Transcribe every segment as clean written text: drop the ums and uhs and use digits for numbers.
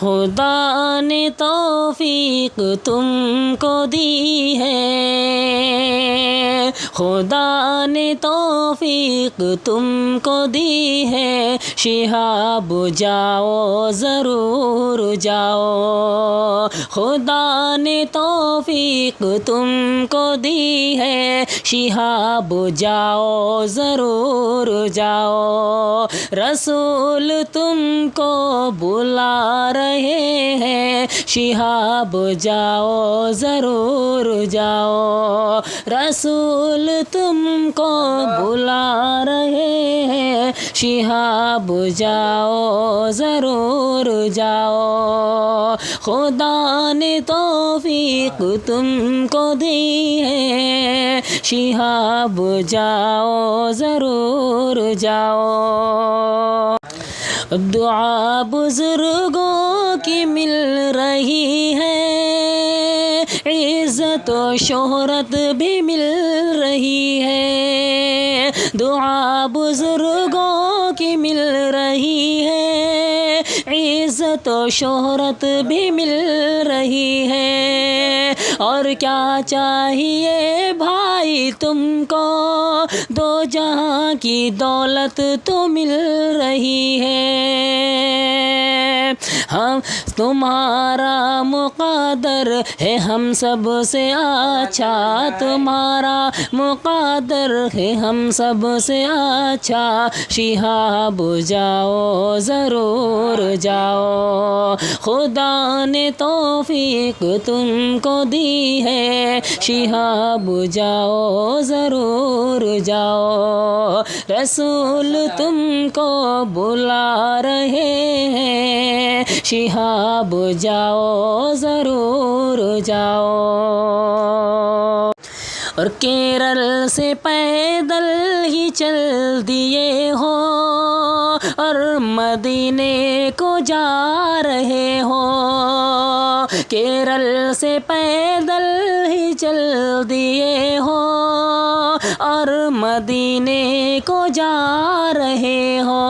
خدا نے توفیق تم کو دی ہے، خدا نے توفیق تم کو دی ہے، شہاب جاؤ ضرور جاؤ، خدا نے توفیق تم کو دی ہے، شہاب جاؤ ضرور جاؤ، رسول تم کو بلا رہے ہیں، شہاب جاؤ ضرور جاؤ، رسول تم کو بلا رہے ہیں، شہاب جاؤ ضرور جاؤ، خدا نے توفیق تم کو دی ہے، شہاب جاؤ ضرور جاؤ۔ دعا بزرگوں کی مل رہی ہے، عزت و شہرت بھی مل رہی ہے، دعا بزرگوں کی مل رہی ہے، عزت و شہرت بھی مل رہی ہے، اور کیا چاہیے بھائی تم کو، دو جہاں کی دولت تو مل رہی ہے، ہم تمہارا مقدر ہے ہم سب سے اچھا، تمہارا مقدر ہے ہم سب سے اچھا، شہاب جاؤ ضرور جاؤ، خدا نے توفیق تم کو دی ہے، شہاب جاؤ ضرور جاؤ، رسول تم کو بلا رہے ہیں، شہاب جاؤ ضرور جاؤ۔ اور کیرل سے پیدل ہی چل دیے ہو، اور مدینے کو جا رہے ہو، کیرل سے پیدل ہی چل دیے ہو، اور مدینے کو جا رہے ہو،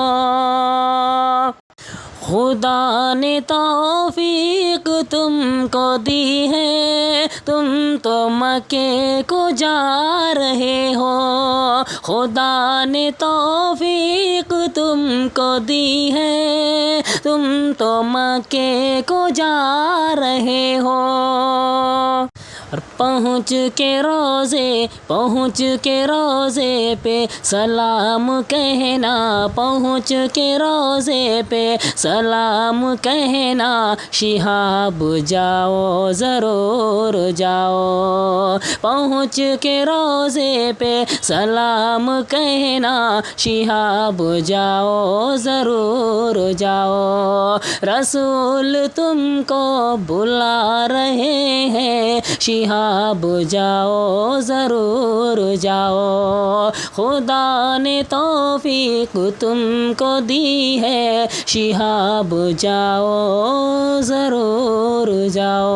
خدا نے توفیق تم کو دی ہے، تم تو مکے کو جا رہے ہو، خدا نے توفیق تم کو دی ہے، تم تو مکے کو جا رہے ہو، اور پہنچ کے روزے پہ سلام کہنا، پہنچ کے روزے پہ سلام کہنا، شہاب جاؤ ضرور جاؤ، پہنچ کے روزے پہ سلام کہنا، شہاب جاؤ ضرور جاؤ، رسول تم کو بلا رہے ہیں، شہاب جاؤ ضرور جاؤ، خدا نے توفیق تم کو دی ہے، شہاب جاؤ ضرور جاؤ۔